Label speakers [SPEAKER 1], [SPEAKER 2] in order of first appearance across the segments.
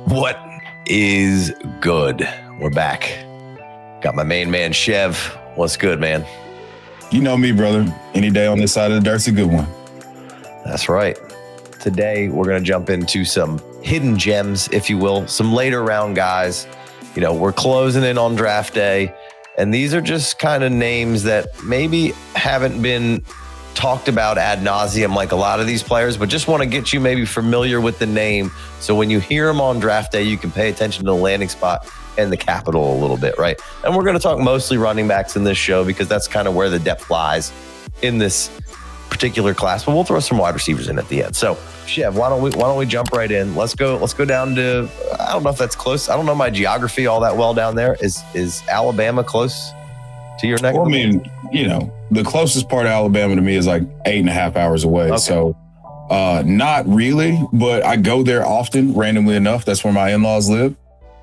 [SPEAKER 1] What is good? We're back. Got my main man, Chev. What's good, man?
[SPEAKER 2] You know me, brother. Any day on this side of the dirt's a good one.
[SPEAKER 1] That's right. Today, we're going to jump into some hidden gems, if you will, some later round guys. You know, we're closing in on draft day, and these are just kind of names that maybe haven't been talked about ad nauseum like a lot of these players, but just want to get you maybe familiar with the name. So when you hear them on draft day, you can pay attention to the landing spot and the capital a little bit, right? And we're going to talk mostly running backs in this show because that's kind of where the depth lies in this particular class, but we'll throw some wide receivers in at the end. So Chev, why don't we jump right in? Let's go down to, I don't know if that's close. I don't know my geography all that well down there. Is Alabama close to your neck?
[SPEAKER 2] Well, I mean, you know, the closest part of Alabama to me is like 8.5 hours away. Okay. So not really, but I go there often, randomly enough. That's where my in-laws live.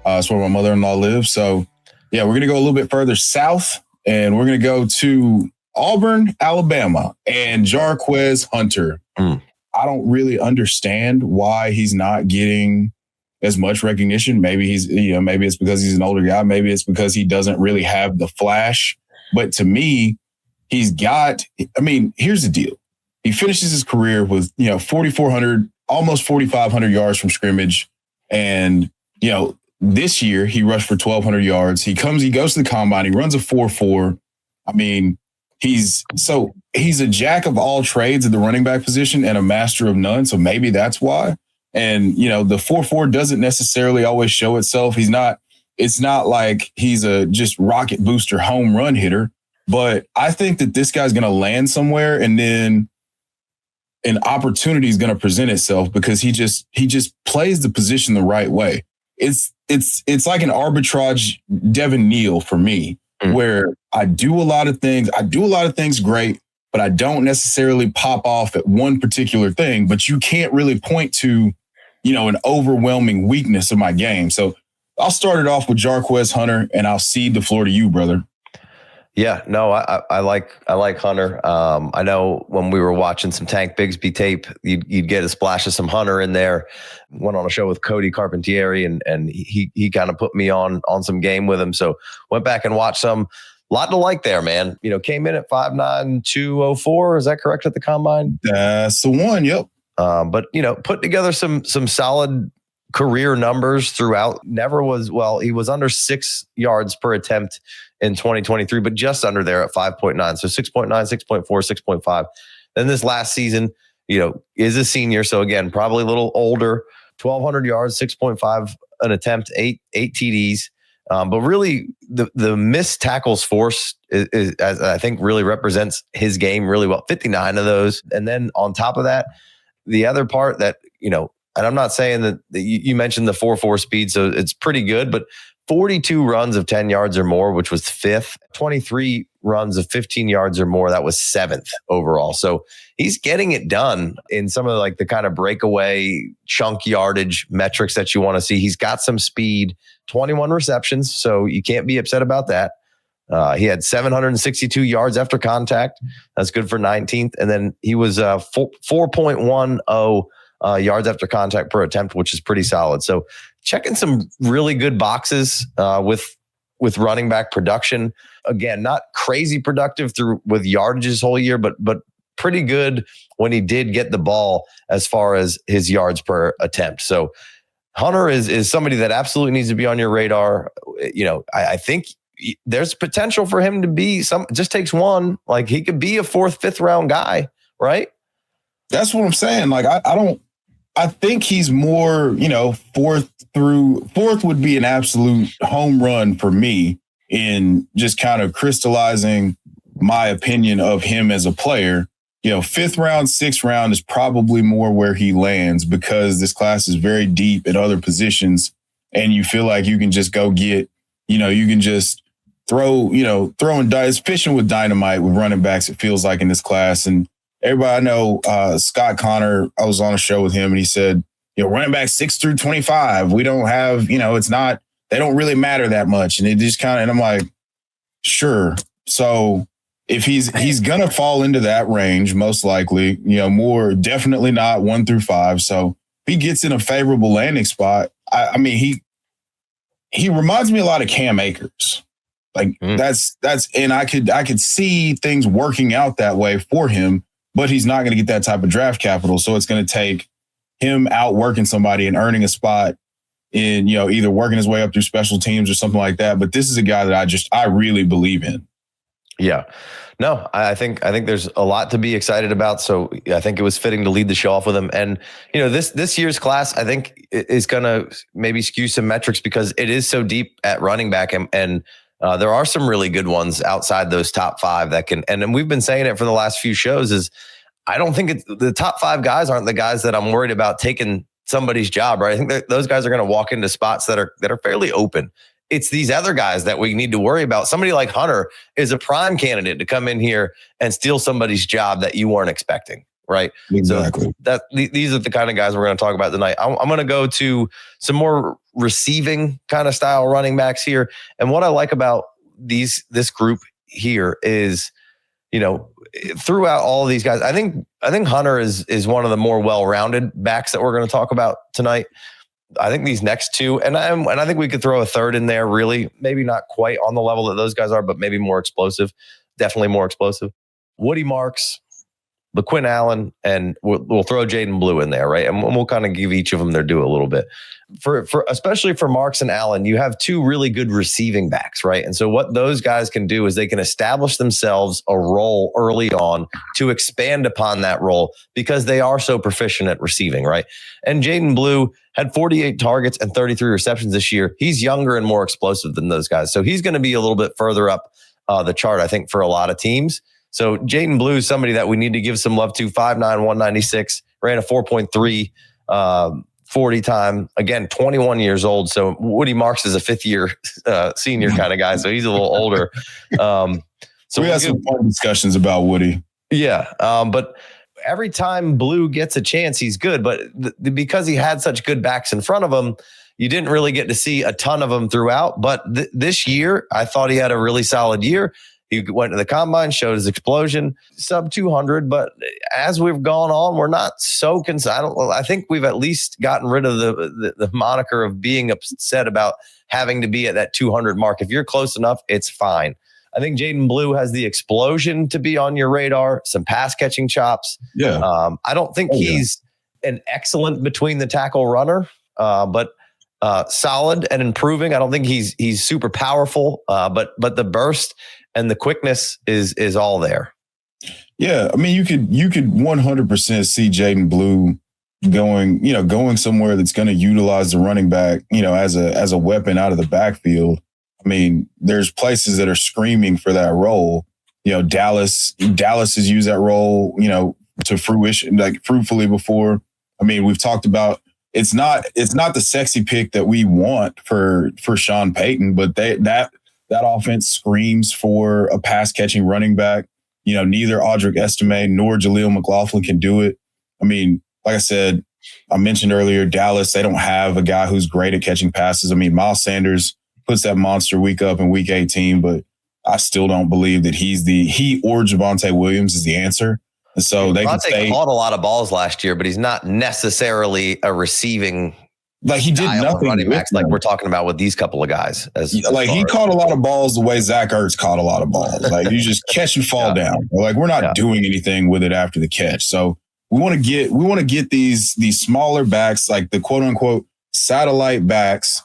[SPEAKER 2] That's where my mother-in-law lives. So yeah, we're going to go a little bit further south, and we're going to go to Auburn, Alabama, and Jarquez Hunter. I don't really understand why he's not getting as much recognition. Maybe maybe it's because he's an older guy. Maybe it's because he doesn't really have the flash. But to me, here's the deal. He finishes his career with, 4,400, almost 4,500 yards from scrimmage. And, this year he rushed for 1,200 yards. He goes to the combine. He runs a 4.4. I mean, he's a jack of all trades at the running back position and a master of none. So maybe that's why. And, the 4.4 doesn't necessarily always show itself. It's not like he's a just rocket booster home run hitter, but I think that this guy's going to land somewhere, and then an opportunity is going to present itself because he just plays the position the right way. It's like an arbitrage Devin Neal for me, where I do a lot of things great, but I don't necessarily pop off at one particular thing, but you can't really point to, an overwhelming weakness of my game. So I'll start it off with Jarquez Hunter, and I'll cede the floor to you, brother.
[SPEAKER 1] Yeah, no, I like Hunter. I know when we were watching some Tank Bigsby tape, you'd get a splash of some Hunter in there. Went on a show with Cody Carpentieri, and he kind of put me on some game with him. So went back and watched some. A lot to like there, man. Came in at 5'9", 204. Is that correct at the combine?
[SPEAKER 2] That's the one. Yep.
[SPEAKER 1] But put together some solid career numbers throughout. He was under 6 yards per attempt in 2023, but just under there at 5.9. So 6.9, 6.4, 6.5. Then this last season, is a senior. So again, probably a little older, 1,200 yards, 6.5 an attempt, eight TDs. But really the missed tackles force is, as I think, really represents his game really well. 59 of those. And then on top of that, the other part that, and I'm not saying that you mentioned the 4.4 speed, so it's pretty good, but 42 runs of 10 yards or more, which was 5th, 23 runs of 15 yards or more, that was 7th overall. So he's getting it done in some of the kind of breakaway chunk yardage metrics that you want to see. He's got some speed, 21 receptions, so you can't be upset about that. He had 762 yards after contact. That's good for 19th. And then he was 4.10 yards after contact per attempt, which is pretty solid. So checking some really good boxes with running back production. Again, not crazy productive with yardage his whole year, but pretty good when he did get the ball as far as his yards per attempt. So Hunter is somebody that absolutely needs to be on your radar. I think there's potential for him to be just takes one. Like, he could be a 4th, 5th round guy, right?
[SPEAKER 2] That's what I'm saying. Like, I think he's more, 4th would be an absolute home run for me in just kind of crystallizing my opinion of him as a player. 5th round, 6th round is probably more where he lands because this class is very deep at other positions, and you feel like you can just go get, you can just throwing dice, fishing with dynamite with running backs, it feels like, in this class. And everybody I know, Scott Connor, I was on a show with him, and he said, running back 6 through 25, we don't have, it's not, they don't really matter that much. And it just kind of, and I'm like, sure. So if he's going to fall into that range, most likely, more definitely not 1 through 5. So if he gets in a favorable landing spot, I mean, he reminds me a lot of Cam Akers. Like that's, and I could see things working out that way for him, but he's not going to get that type of draft capital. So it's going to take him outworking somebody and earning a spot in, either working his way up through special teams or something like that. But this is a guy that I really believe in.
[SPEAKER 1] Yeah. No, I think there's a lot to be excited about. So I think it was fitting to lead the show off with him. And, this year's class, I think, is going to maybe skew some metrics because it is so deep at running back. And there are some really good ones outside those top 5 that can, and we've been saying it for the last few shows, is I don't think the top 5 guys aren't the guys that I'm worried about taking somebody's job, right? I think that those guys are going to walk into spots that are fairly open. It's these other guys that we need to worry about. Somebody like Hunter is a prime candidate to come in here and steal somebody's job that you weren't expecting, right?
[SPEAKER 2] Exactly.
[SPEAKER 1] So these are the kind of guys we're going to talk about tonight. I'm going to go to some more receiving kind of style running backs here. And what I like about this group here is, throughout all of these guys, I think Hunter is one of the more well-rounded backs that we're going to talk about tonight. I think these next two, and I think we could throw a third in there, really, maybe not quite on the level that those guys are, but maybe more explosive, definitely more explosive. Woody Marks, Lequint Allen, and we'll throw Jaydon Blue in there, right? And we'll kind of give each of them their due a little bit. For especially for Marks and Allen, you have 2 really good receiving backs, right? And so what those guys can do is they can establish themselves a role early on to expand upon that role because they are so proficient at receiving, right? And Jaydon Blue had 48 targets and 33 receptions this year. He's younger and more explosive than those guys. So he's going to be a little bit further up the chart, I think, for a lot of teams. So Jaydon Blue is somebody that we need to give some love to. 5'9", 196, ran a 4.3 40 time. Again, 21 years old. So Woody Marks is a 5th-year senior kind of guy. So he's a little older. So
[SPEAKER 2] we had some fun discussions about Woody.
[SPEAKER 1] Yeah. But every time Blue gets a chance, he's good. But because he had such good backs in front of him, you didn't really get to see a ton of them throughout. But this year, I thought he had a really solid year. He went to the combine, showed his explosion, sub 200. But as we've gone on, we're not so concerned. I think we've at least gotten rid of the moniker of being upset about having to be at that 200 mark. If you're close enough, it's fine. I think Jaydon Blue has the explosion to be on your radar, some pass catching chops.
[SPEAKER 2] Yeah.
[SPEAKER 1] I don't think he's an excellent between the tackle runner, but solid and improving. I don't think he's super powerful, but the burst and the quickness is all there.
[SPEAKER 2] Yeah, I mean, you could 100% see Jaydon Blue going somewhere that's going to utilize the running back, as a weapon out of the backfield. I mean, there's places that are screaming for that role. Dallas has used that role, to fruition, like fruitfully before. I mean, we've talked about it's not the sexy pick that we want for Sean Payton, but that offense screams for a pass catching running back. Neither Audric Estime nor Jaleel McLaughlin can do it. I mean, like I said, I mentioned earlier, Dallas, they don't have a guy who's great at catching passes. I mean, Miles Sanders puts that monster week up in week 18, but I still don't believe that he or Javonte Williams is the answer. And so they
[SPEAKER 1] caught a lot of balls last year, but he's not necessarily a receiving.
[SPEAKER 2] Like he did nothing
[SPEAKER 1] running backs like we're talking about with these couple of guys.
[SPEAKER 2] He caught a lot of balls the way Zach Ertz caught a lot of balls. Like you just catch and fall down. Like we're not doing anything with it after the catch. So we want to get these smaller backs, like the quote unquote satellite backs,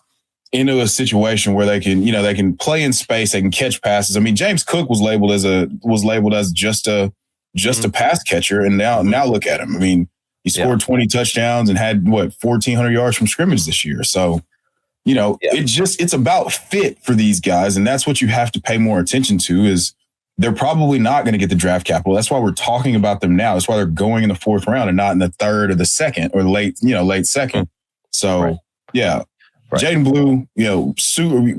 [SPEAKER 2] into a situation where they can play in space, they can catch passes. I mean, James Cook was labeled as just a pass catcher, and now look at him. I mean, he scored 20 touchdowns and had 1,400 yards from scrimmage this year. So, it's about fit for these guys, and that's what you have to pay more attention to. Is they're probably not going to get the draft capital. That's why we're talking about them now. That's why they're going in the 4th round and not in the 3rd or the 2nd or late 2nd. So, yeah. Right. Jaydon Blue,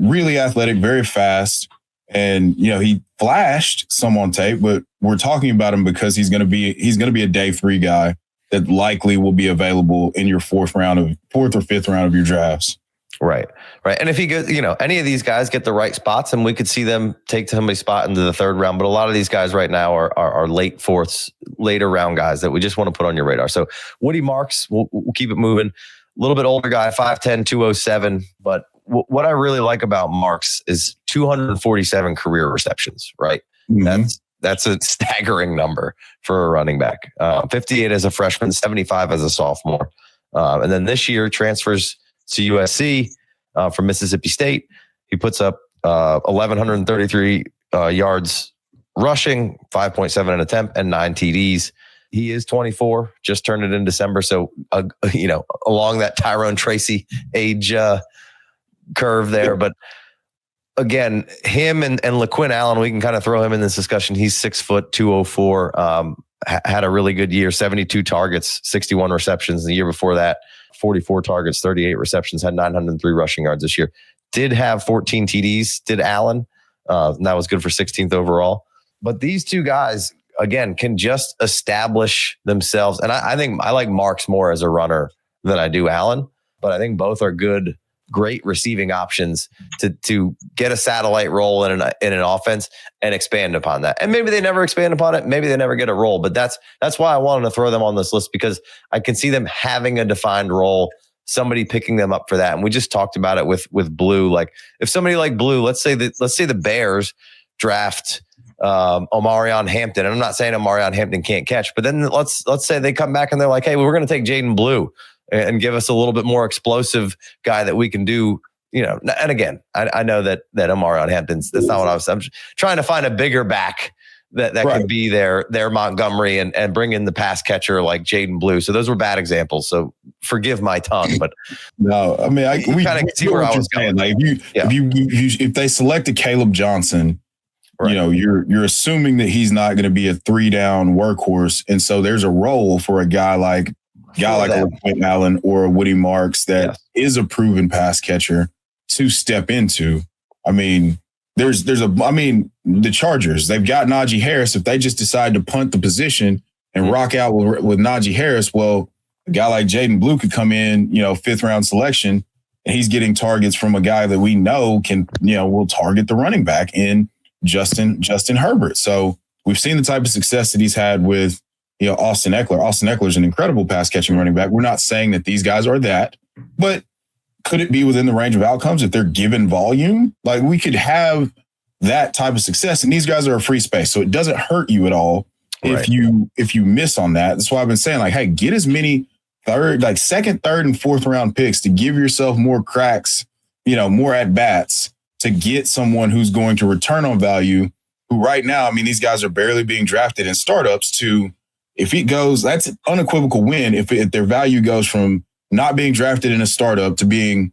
[SPEAKER 2] really athletic, very fast. And, he flashed some on tape, but we're talking about him because he's going to be a day 3 guy that likely will be available in your 4th or 5th round of your drafts.
[SPEAKER 1] Right. And if he goes, any of these guys get the right spots, and we could see them take somebody's spot into the third round. But a lot of these guys right now are late fourths, later round guys that we just want to put on your radar. So Woody Marks, we'll keep it moving. A little bit older guy, 5'10", 207. But what I really like about Marks is 247 career receptions, right? Mm-hmm. That's a staggering number for a running back. 58 as a freshman, 75 as a sophomore. And then this year transfers to USC from Mississippi State. He puts up 1,133 yards rushing, 5.7 an attempt, and 9 TDs. He is 24, just turned it in December. So, along that Tyrone Tracy age curve there. But again, him and Lequint Allen, we can kind of throw him in this discussion. He's 6 foot, 204, had a really good year, 72 targets, 61 receptions. The year before that, 44 targets, 38 receptions, had 903 rushing yards this year. Did have 14 TDs, did Allen. And that was good for 16th overall. But these two guys, again, can just establish themselves. And I think I like Marks more as a runner than I do Allen. But I think both are great receiving options to get a satellite role in an offense and expand upon that. And maybe they never expand upon it. Maybe they never get a role, but that's why I wanted to throw them on this list, because I can see them having a defined role, somebody picking them up for that. And we just talked about it with Blue. Like if somebody like Blue, let's say the Bears draft Omarion Hampton. And I'm not saying Omarion Hampton can't catch, but then let's say they come back and they're like, hey, we're going to take Jaydon Blue and give us a little bit more explosive guy that we can do, And again, I know that Omarion Hampton's, that's not what I'm trying to find a bigger back that right. Could be their Montgomery and bring in the pass catcher like Jaydon Blue. So those were bad examples. So forgive my tongue, but
[SPEAKER 2] no, I mean, we kind of see where I was going. Like if they selected Caleb Johnson, right. You're assuming that he's not going to be a 3-down workhorse, and so there's a role for a guy like a Lequint Allen or a Woody Marks that is a proven pass catcher to step into. I mean, the Chargers, they've got Najee Harris. If they just decide to punt the position and rock out with Najee Harris, well, a guy like Jaydon Blue could come in, 5th round selection, and he's getting targets from a guy that we know will target the running back in Justin Herbert. So we've seen the type of success that he's had with Austin Eckler. Austin Eckler is an incredible pass catching running back. We're not saying that these guys are that, but could it be within the range of outcomes if they're given volume? Like we could have that type of success, and these guys are a free space, so it doesn't hurt you at all if you miss on that. That's why I've been saying, like, hey, get as many second, third, and fourth round picks to give yourself more cracks, more at bats to get someone who's going to return on value. Who right now, I mean, these guys are barely being drafted in startups to. If it goes, that's an unequivocal win. If their value goes from not being drafted in a startup to being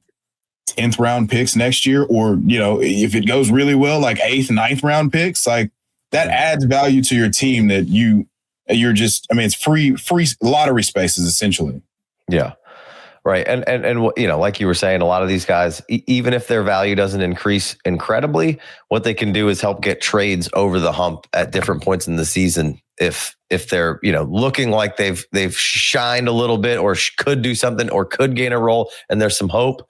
[SPEAKER 2] 10th round picks next year, or, if it goes really well, like 8th, 9th round picks, like that adds value to your team that you're just, I mean, it's free lottery spaces essentially.
[SPEAKER 1] Yeah. Right. And like you were saying, a lot of these guys, even if their value doesn't increase incredibly, what they can do is help get trades over the hump at different points in the season. If they're, looking like they've shined a little bit or could do something or could gain a role and there's some hope,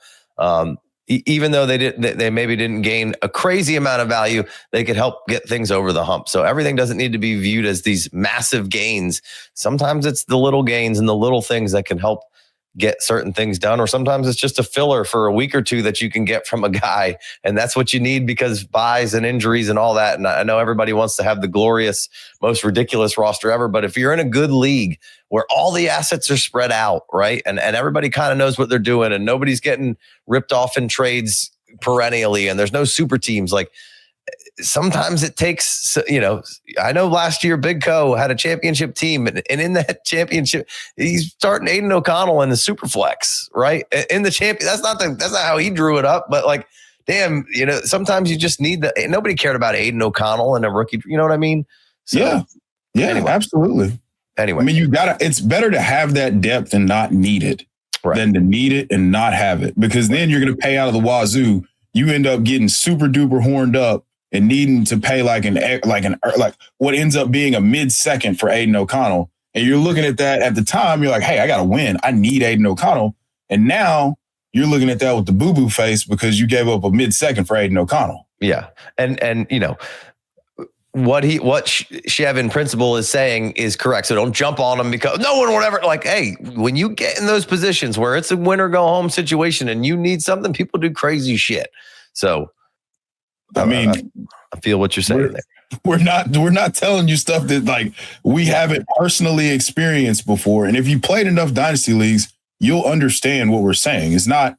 [SPEAKER 1] even though they maybe didn't gain a crazy amount of value, they could help get things over the hump. So everything doesn't need to be viewed as these massive gains. Sometimes it's the little gains and the little things that can help get certain things done, or sometimes it's just a filler for a week or two that you can get from a guy. And that's what you need because buys and injuries and all that. And I know everybody wants to have the glorious, most ridiculous roster ever, but if you're in a good league where all the assets are spread out, right? And everybody kind of knows what they're doing and nobody's getting ripped off in trades perennially and there's no super teams, like sometimes it takes, I know last year Big Co had a championship team and in that championship, he's starting Aiden O'Connell in the super flex, right? In the champion, that's not how he drew it up, but like, damn, sometimes you just need nobody cared about Aiden O'Connell and a rookie, you know what I mean? So,
[SPEAKER 2] yeah, anyway. Absolutely.
[SPEAKER 1] Anyway,
[SPEAKER 2] I mean, it's better to have that depth and not need it than to need it and not have it, because then you're going to pay out of the wazoo. You end up getting super duper horned up and needing to pay like what ends up being a mid-second for Aiden O'Connell. And you're looking at that at the time, you're like, hey, I got to win. I need Aiden O'Connell. And now you're looking at that with the boo-boo face because you gave up a mid-second for Aiden O'Connell.
[SPEAKER 1] Yeah. And you know, what Chev in principle is saying is correct. So don't jump on him because no one will ever like, hey, when you get in those positions where it's a win or go home situation and you need something, people do crazy shit. So
[SPEAKER 2] I mean,
[SPEAKER 1] I feel what you're saying there.
[SPEAKER 2] We're not telling you stuff that like we haven't personally experienced before. And if you played enough dynasty leagues, you'll understand what we're saying. It's not,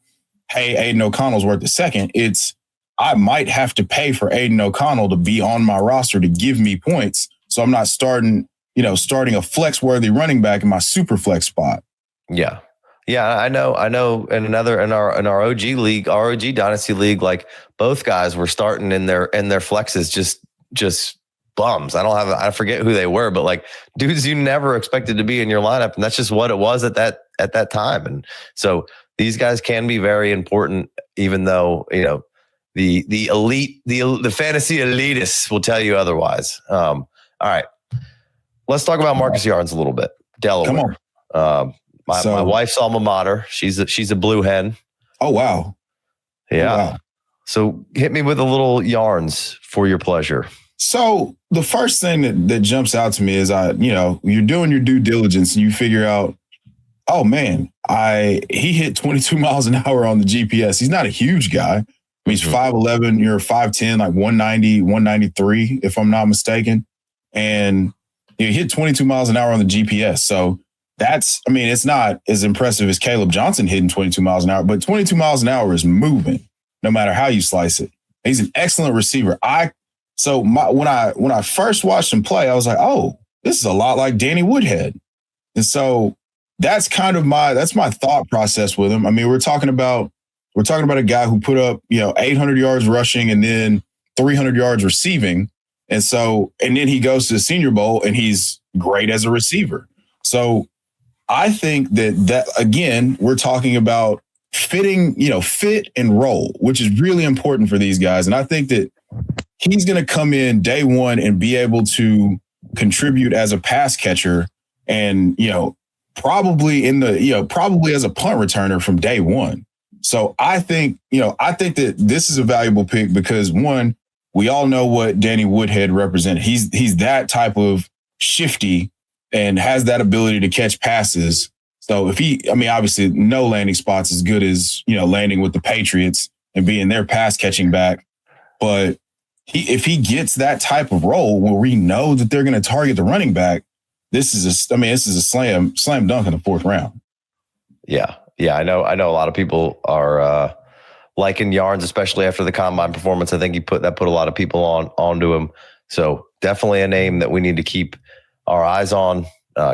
[SPEAKER 2] hey, Aiden O'Connell's worth a second. It's I might have to pay for Aiden O'Connell to be on my roster to give me points. So I'm not starting a flex-worthy running back in my super flex spot.
[SPEAKER 1] Yeah. Yeah, I know. In our OG league, our OG dynasty league, like both guys were starting in their flexes, just bums. I forget who they were, but like dudes you never expected to be in your lineup, and that's just what it was at that time. And so these guys can be very important, even though the elite, the fantasy elitists will tell you otherwise. All right, let's talk about Marcus Yarns a little bit. Delaware. Come on. My wife's alma mater. She's a blue hen.
[SPEAKER 2] Oh, wow.
[SPEAKER 1] Yeah.
[SPEAKER 2] Oh, wow.
[SPEAKER 1] So hit me with a little Yarns for your pleasure.
[SPEAKER 2] So the first thing that jumps out to me is you're doing your due diligence and you figure out, oh man, he hit 22 miles an hour on the GPS. He's not a huge guy. I mean, he's 5'11", you're 5'10", like 190, 193, if I'm not mistaken. And he hit 22 miles an hour on the GPS. So it's not as impressive as Caleb Johnson hitting 22 miles an hour, but 22 miles an hour is moving no matter how you slice it. He's an excellent receiver. When I first watched him play, I was like, oh, this is a lot like Danny Woodhead. And so that's kind of my thought process with him. I mean, we're talking about a guy who put up, 800 yards rushing and then 300 yards receiving. And then he goes to the Senior Bowl and he's great as a receiver. So I think that again, we're talking about fitting, fit and roll, which is really important for these guys. And I think that he's going to come in day one and be able to contribute as a pass catcher and, probably as a punt returner from day one. So I think that this is a valuable pick because one, we all know what Danny Woodhead represented. He's that type of shifty and has that ability to catch passes. So obviously no landing spots as good as, landing with the Patriots and being their pass catching back. But if he gets that type of role where we know that they're going to target the running back, this is a slam dunk in the fourth round.
[SPEAKER 1] Yeah. Yeah. I know a lot of people are liking Yarns, especially after the combine performance. I think he put a lot of people onto him. So definitely a name that we need to keep our eyes on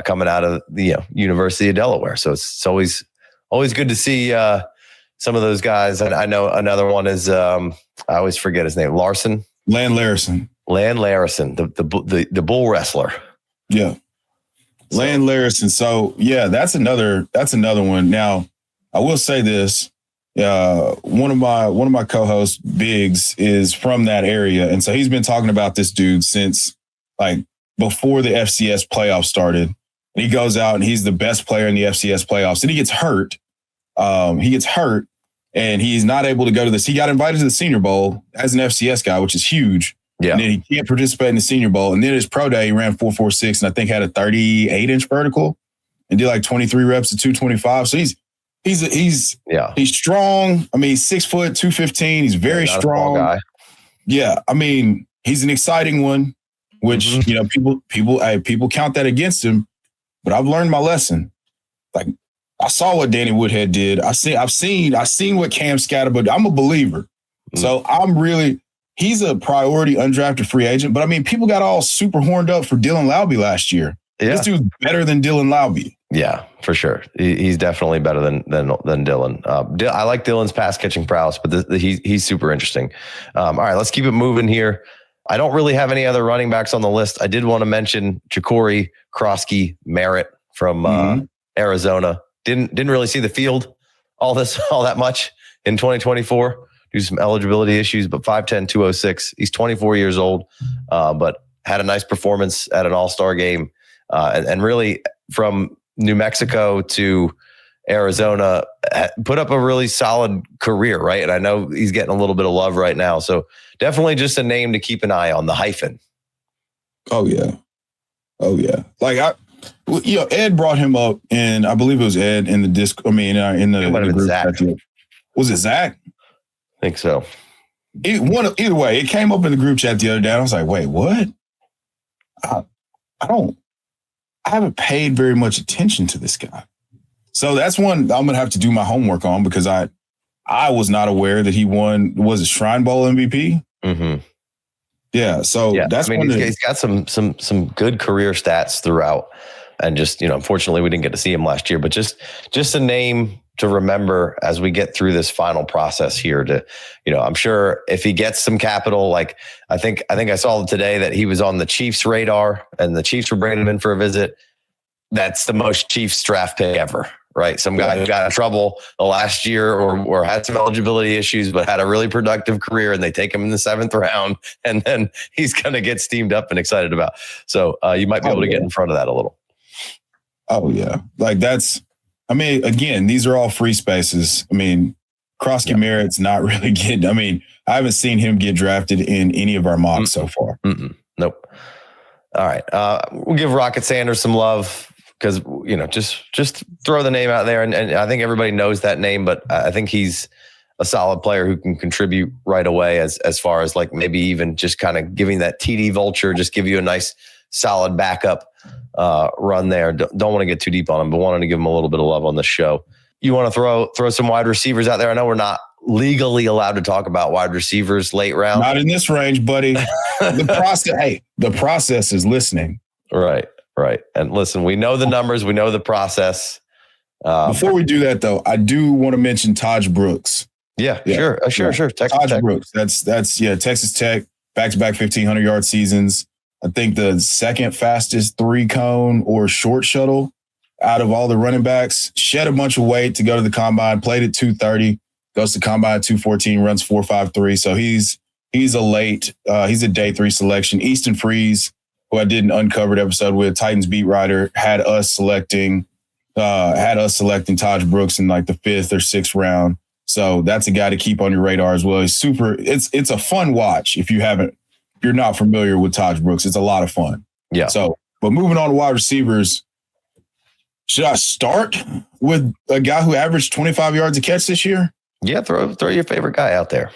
[SPEAKER 1] coming out of the University of Delaware. So it's always good to see some of those guys. And I know another one is I always forget his name.
[SPEAKER 2] Land Larison,
[SPEAKER 1] the bull wrestler.
[SPEAKER 2] Yeah. Land Larison. So yeah, that's another one. Now, I will say this. One of my co-hosts, Biggs, is from that area. And so he's been talking about this dude since like before the FCS playoffs started. And he goes out and he's the best player in the FCS playoffs. And he gets hurt. And he's not able to go to this. He got invited to the Senior Bowl as an FCS guy, which is huge. Yeah. And then he can't participate in the Senior Bowl. And then his pro day, he ran 4.46 and I think had a 38-inch vertical and did like 23 reps at 225. So he's strong. I mean, he's 6 foot, 215. He's very strong. Guy. Yeah. I mean, he's an exciting one, which, people count that against him. But I've learned my lesson. Like, I saw what Danny Woodhead did. I've seen what Cam Scatterbo. I'm a believer. So he's a priority undrafted free agent. But I mean, people got all super horned up for Dylan Laube last year. Yeah. This dude's better than Dylan Laube.
[SPEAKER 1] Yeah, for sure. He's definitely better than Dylan. I like Dylan's pass catching prowess, but he's super interesting. All right, let's keep it moving here. I don't really have any other running backs on the list. I did want to mention Jacory Croskey-Merritt from Arizona. Didn't really see the field all that much in 2024 due to some eligibility issues, but 5'10", 206. He's 24 years old, but had a nice performance at an all-star game. And really from New Mexico to Arizona, put up a really solid career, right? And I know he's getting a little bit of love right now. So definitely just a name to keep an eye on, the hyphen.
[SPEAKER 2] Oh, yeah. Like, Ed brought him up, and I believe it was Ed in the disc. I mean, in the group.
[SPEAKER 1] Zach.
[SPEAKER 2] Was it Zach?
[SPEAKER 1] I think so.
[SPEAKER 2] Either way, it came up in the group chat the other day. I was like, wait, what? I haven't paid very much attention to this guy. So that's one I'm going to have to do my homework on, because I was not aware that he won, was it Shrine Bowl MVP?
[SPEAKER 1] Mm-hmm.
[SPEAKER 2] Yeah. So that's
[SPEAKER 1] he's got some good career stats throughout. And just, unfortunately we didn't get to see him last year, but just a name to remember as we get through this final process here to, I'm sure if he gets some capital, like I think I saw today that he was on the Chiefs radar and the Chiefs were bringing him in for a visit. That's the most Chiefs draft pick ever, right? Some guy who got in trouble the last year or had some eligibility issues, but had a really productive career, and they take him in the 7th round, and then he's going to get steamed up and excited about. So you might be able to get in front of that a little.
[SPEAKER 2] Oh, yeah. Like again, these are all free spaces. I mean, Croskey-Merritt's not really getting, I haven't seen him get drafted in any of our mocks so far.
[SPEAKER 1] Nope. All right. We'll give Rocket Sanders some love, because, just throw the name out there. And I think everybody knows that name, but I think he's a solid player who can contribute right away as far as like maybe even just kind of giving that TD vulture, just give you a nice solid backup run there. Don't want to get too deep on him, but wanted to give him a little bit of love on the show. You want to throw some wide receivers out there? I know we're not legally allowed to talk about wide receivers late round.
[SPEAKER 2] Not in this range, buddy. The process is listening.
[SPEAKER 1] Right. And listen, we know the numbers, we know the process.
[SPEAKER 2] Before we do that, though, I do want to mention Tahj Brooks.
[SPEAKER 1] Yeah. Sure.
[SPEAKER 2] Tahj Brooks. That's Texas Tech, back-to-back 1,500-yard seasons. I think the second fastest 3-cone or short shuttle out of all the running backs. Shed a bunch of weight to go to the combine, played at 230, goes to combine at 214, runs 4.53. So he's a day 3 selection. Easton Freeze, who I did an uncovered episode with, Titans beat writer, had us selecting Tahj Brooks in like the 5th or 6th round. So that's a guy to keep on your radar as well. It's a fun watch if you're not familiar with Tahj Brooks. It's a lot of fun.
[SPEAKER 1] Yeah.
[SPEAKER 2] So, but moving on to wide receivers, should I start with a guy who averaged 25 yards a catch this year?
[SPEAKER 1] Yeah, throw your favorite guy out there.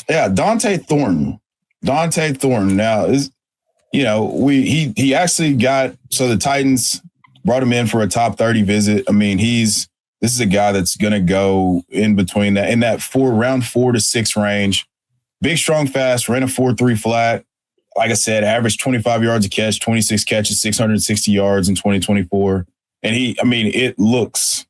[SPEAKER 2] Yeah, Donte Thornton. Now he actually got, so the Titans brought him in for a top 30 visit. This is a guy that's going to go in between that, in that round 4 to 6 range. Big, strong, fast, ran a 4.3 flat. Like I said, averaged 25 yards a catch, 26 catches, 660 yards in 2024. And it looks,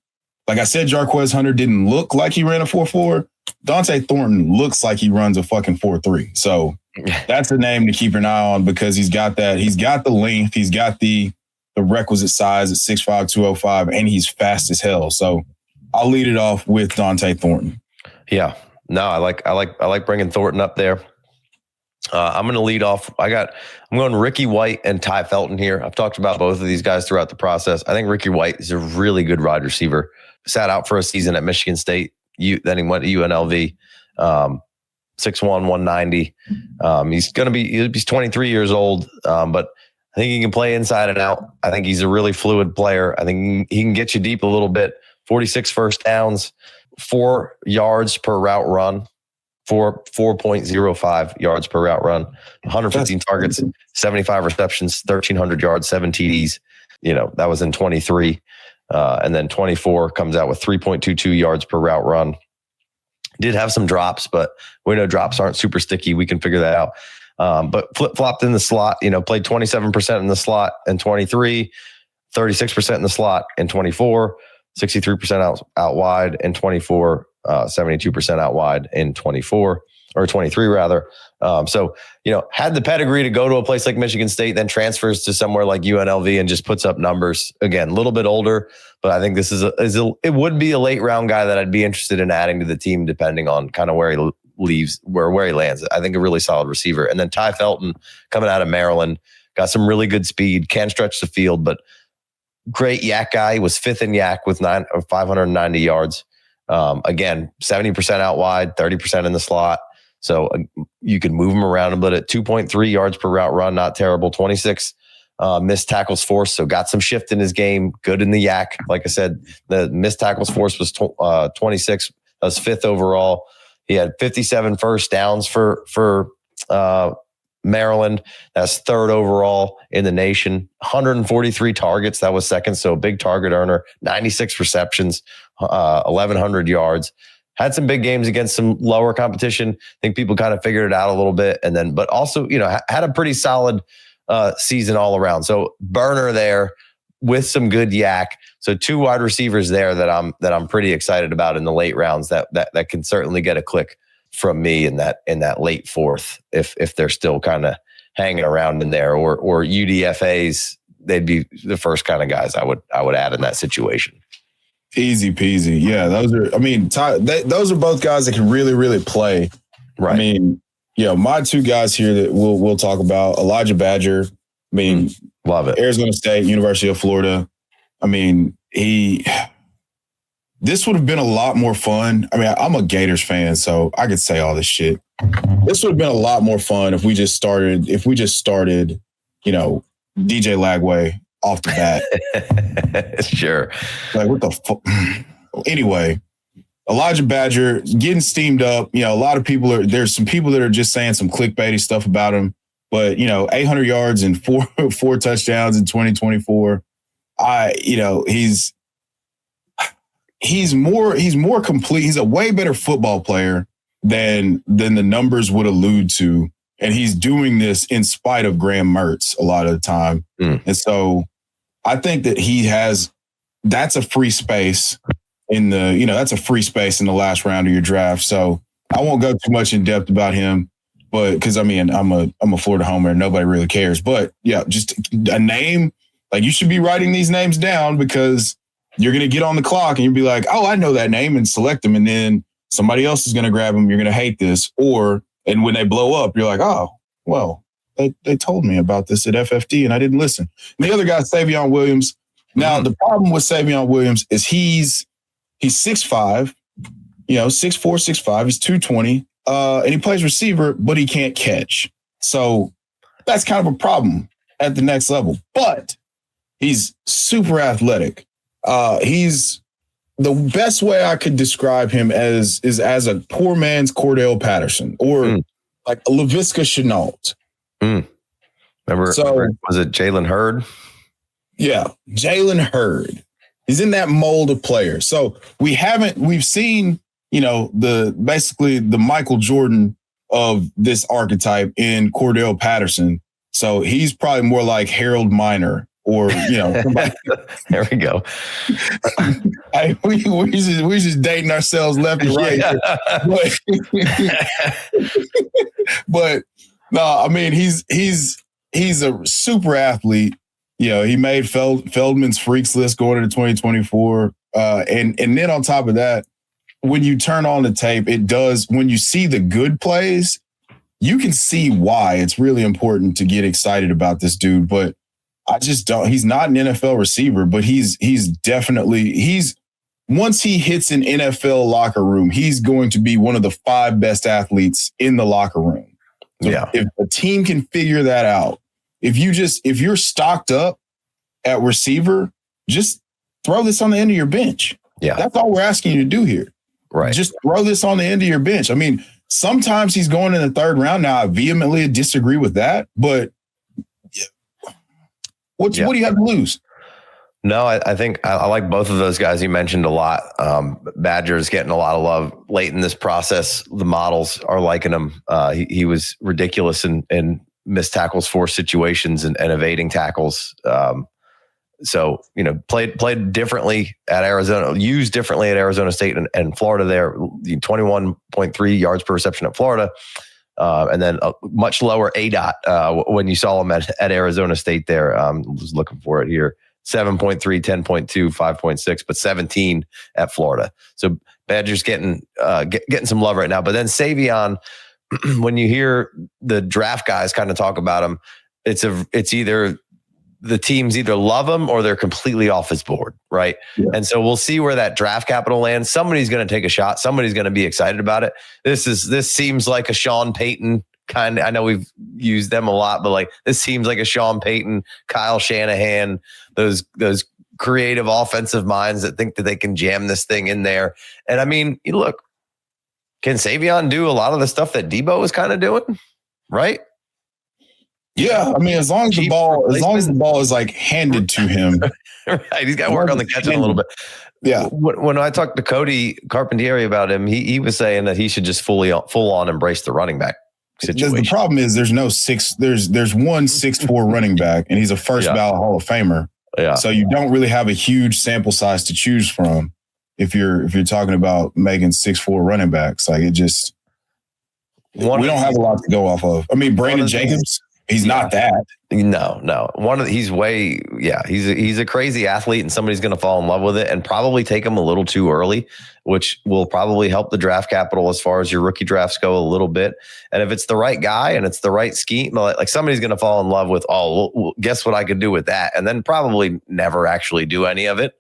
[SPEAKER 2] like I said, Jarquez Hunter didn't look like he ran a 4.4. Donte Thornton looks like he runs a fucking 4.3. So that's a name to keep an eye on, because he's got the length, he's got the requisite size at 6'5", 205, and he's fast as hell. So I'll lead it off with Donte Thornton.
[SPEAKER 1] Yeah. No, I like bringing Thornton up there. I'm going to lead off. I'm going Ricky White and Tai Felton here. I've talked about both of these guys throughout the process. I think Ricky White is a really good wide receiver. Sat out for a season at Michigan State. Then he went to UNLV. 6'1", 190. He's 23 years old, but I think he can play inside and out. I think he's a really fluid player. I think he can get you deep a little bit. 46 first downs, 4 yards per route run, 4.05 yards per route run, 115 targets, 75 receptions, 1,300 yards, 7 TDs. That was in 23. And then 24 comes out with 3.22 yards per route run. Did have some drops, but we know drops aren't super sticky. We can figure that out. But flip-flopped in the slot, played 27% in the slot in 23, 36% in the slot in 24, 63% out wide in 24, 72% out wide in 24, or 23 rather. So, had the pedigree to go to a place like Michigan State, then transfers to somewhere like UNLV and just puts up numbers. Again, a little bit older, but I think this it would be a late round guy that I'd be interested in adding to the team, depending on kind of where he where he lands. I think a really solid receiver. And then Tai Felton, coming out of Maryland, got some really good speed, can stretch the field, but great yak guy. He was fifth in yak with 590 yards. Again, 70% out wide, 30% in the slot. So you can move him around a bit at 2.3 yards per route run. Not terrible. 26 missed tackles forced. So got some shift in his game. Good in the yak. Like I said, the missed tackles forced was 26. That was fifth overall. He had 57 first downs for Maryland. That's third overall in the nation. 143 targets. That was second. So a big target earner. 96 receptions, 1,100 yards. Had some big games against some lower competition. I think people kind of figured it out a little bit. And then, but also, had a pretty solid season all around. So burner there with some good yak. So two wide receivers there that I'm pretty excited about in the late rounds that can certainly get a click from me in that late fourth if they're still kind of hanging around in there, or UDFAs, they'd be the first kind of guys I would add in that situation.
[SPEAKER 2] Easy peasy. Yeah, those are both guys that can really, really play.
[SPEAKER 1] Right.
[SPEAKER 2] I mean, my two guys here that we'll talk about, Elijah Badger. I mean,
[SPEAKER 1] love it.
[SPEAKER 2] Arizona State, University of Florida. I mean, this would have been a lot more fun. I mean, I'm a Gators fan, so I could say all this shit. This would have been a lot more fun if we just started, DJ Lagway off the bat.
[SPEAKER 1] Sure.
[SPEAKER 2] Like, what the fuck? Anyway, Elijah Badger getting steamed up. A lot of people there's some people that are just saying some clickbaity stuff about him, but 800 yards and four touchdowns in 2024. He's more complete. He's a way better football player than the numbers would allude to. And he's doing this in spite of Graham Mertz a lot of the time. And so I think that that's a free space in the last round of your draft. So I won't go too much in depth about him, but because I'm a Florida homer and nobody really cares. But yeah, just a name, like, you should be writing these names down, because you're going to get on the clock and you'll be like, oh, I know that name, and select them. And then somebody else is going to grab them. You're going to hate this. And when they blow up, you're like, oh, well, they told me about this at FFD and I didn't listen. And the other guy, Savion Williams. Now, the problem with Savion Williams is he's 6'5", 6'4", 6'5". He's 220, and he plays receiver, but he can't catch. So that's kind of a problem at the next level. But he's super athletic. He's the best way I could describe him is as a poor man's Cordell Patterson, or like a Laviska Shenault.
[SPEAKER 1] Remember, was it Jalen Hurd?
[SPEAKER 2] Yeah, Jalen Hurd. He's in that mold of player. So we've seen, basically the Michael Jordan of this archetype in Cordell Patterson. So he's probably more like Harold Miner, or somebody.
[SPEAKER 1] There we go.
[SPEAKER 2] We're just dating ourselves left and right. Yeah. But no, I mean, he's a super athlete. He made Feldman's Freaks list going into 2024. And then on top of that, when you turn on the tape, when you see the good plays, you can see why it's really important to get excited about this dude. But I just don't. He's not an NFL receiver, but he's definitely once he hits an NFL locker room, he's going to be one of the 5 best athletes in the locker room. So if a team can figure that out, if you're stocked up at receiver, just throw this on the end of your bench.
[SPEAKER 1] Yeah,
[SPEAKER 2] that's all we're asking you to do here.
[SPEAKER 1] Right.
[SPEAKER 2] Just throw this on the end of your bench. I mean, sometimes he's going in the 3rd round. Now, I vehemently disagree with that, but what do you have to lose?
[SPEAKER 1] No, I think I like both of those guys you mentioned a lot. Badger's getting a lot of love late in this process. The models are liking him. He was ridiculous in missed tackles, forced situations, and evading tackles. So, played differently at Arizona, used differently at Arizona State and Florida there. 21.3 yards per reception at Florida. And then a much lower ADOT when you saw him at Arizona State there. I was looking for it here. 7.3, 10.2, 5.6, but 17 at Florida. So Badger's getting some love right now. But then Savion, when you hear the draft guys kind of talk about him, it's either the teams either love him or they're completely off his board, right? Yeah. And so we'll see where that draft capital lands. Somebody's going to take a shot. Somebody's going to be excited about it. This seems like a Sean Payton kind of, I know we've used them a lot, but like this seems like a Sean Payton, Kyle Shanahan, those creative offensive minds that think that they can jam this thing in there. And I mean, you look, can Savion do a lot of the stuff that Debo was kind of doing, right?
[SPEAKER 2] Yeah, I mean, as long as the ball is like handed to him,
[SPEAKER 1] right? He's got to work on the catching a little bit.
[SPEAKER 2] Yeah.
[SPEAKER 1] When I talked to Cody Carpentieri about him, he was saying that he should just full on embrace the running back situation.
[SPEAKER 2] The problem is there's one 6'4" running back, and he's a first ballot Hall of Famer.
[SPEAKER 1] Yeah.
[SPEAKER 2] So you don't really have a huge sample size to choose from if you're talking about making 6'4" running backs. Like it just we don't have a lot to go off of. I mean, Brandon Jacobs. He's not that.
[SPEAKER 1] No. He's a crazy athlete, and somebody's going to fall in love with it and probably take him a little too early, which will probably help the draft capital as far as your rookie drafts go a little bit. And if it's the right guy and it's the right scheme, like somebody's going to fall in love with, well, guess what I could do with that? And then probably never actually do any of it,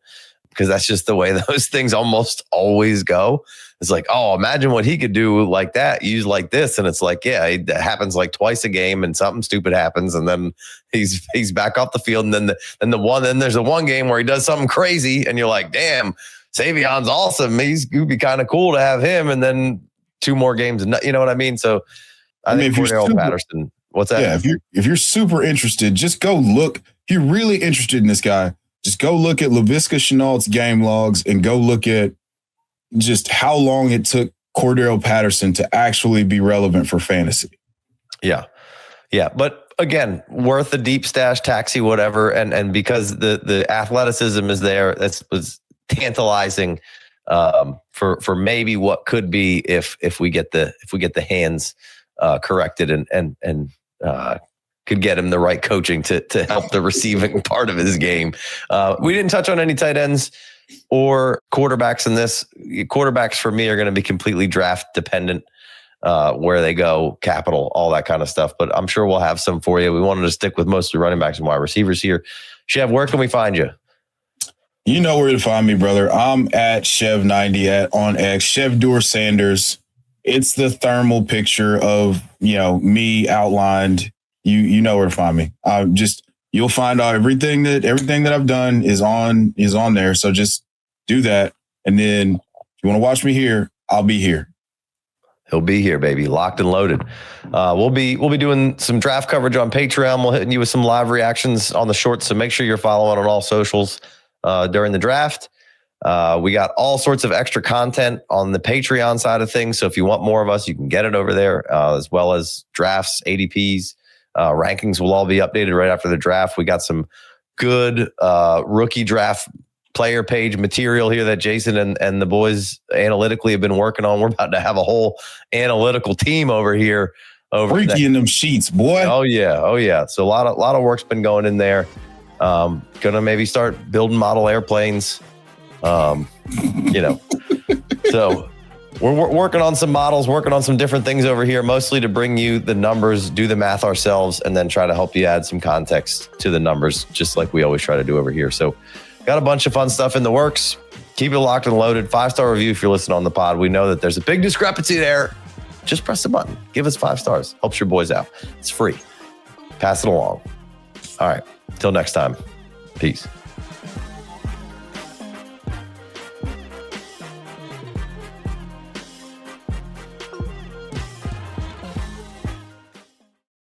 [SPEAKER 1] because that's just the way those things almost always go. It's like, oh, imagine what he could do like that, use like this. And it's like, yeah, it happens like twice a game and something stupid happens. And then he's back off the field. And then there's the one game where he does something crazy and you're like, damn, Savion's awesome. It'd be kind of cool to have him. And then 2 more games. And you know what I mean? So I think Cordell Patterson, what's that?
[SPEAKER 2] Yeah. If you're super interested, just go look. If you're really interested in this guy, just go look at Laviska Shenault's game logs and go look at just how long it took Cordell Patterson to actually be relevant for fantasy.
[SPEAKER 1] Yeah. But again, worth a deep stash, taxi, whatever. And because the athleticism is there, that was tantalizing for maybe what could be if we get the hands corrected and could get him the right coaching to help the receiving part of his game. We didn't touch on any tight ends or quarterbacks in this. Quarterbacks for me are going to be completely draft dependent, where they go, capital, all that kind of stuff. But I'm sure we'll have some for you. We wanted to stick with mostly running backs and wide receivers here. Chev, where can we find you?
[SPEAKER 2] You know where to find me, brother. I'm at Chev90 on X, Chev Sanders. It's the thermal picture of, me outlined. You know where to find me. You'll find out everything that I've done is on there. So just do that. And then if you want to watch me here, I'll be here.
[SPEAKER 1] He'll be here, baby. Locked and loaded. We'll be doing some draft coverage on Patreon. We'll hit you with some live reactions on the shorts. So make sure you're following on all socials during the draft. We got all sorts of extra content on the Patreon side of things. So if you want more of us, you can get it over there, as well as drafts, ADPs. Rankings will all be updated right after the draft. We got some good rookie draft player page material here that Jason and the boys analytically have been working on. We're about to have a whole analytical team over here.
[SPEAKER 2] Freaky in them sheets, boy.
[SPEAKER 1] Oh yeah. So a lot of work's been going in there. Gonna maybe start building model airplanes. So we're working on some models, working on some different things over here, mostly to bring you the numbers, do the math ourselves, and then try to help you add some context to the numbers, just like we always try to do over here. So got a bunch of fun stuff in the works. Keep it locked and loaded. 5-star review if you're listening on the pod. We know that there's a big discrepancy there. Just press the button. Give us 5 stars. Helps your boys out. It's free. Pass it along. All right. Until next time. Peace.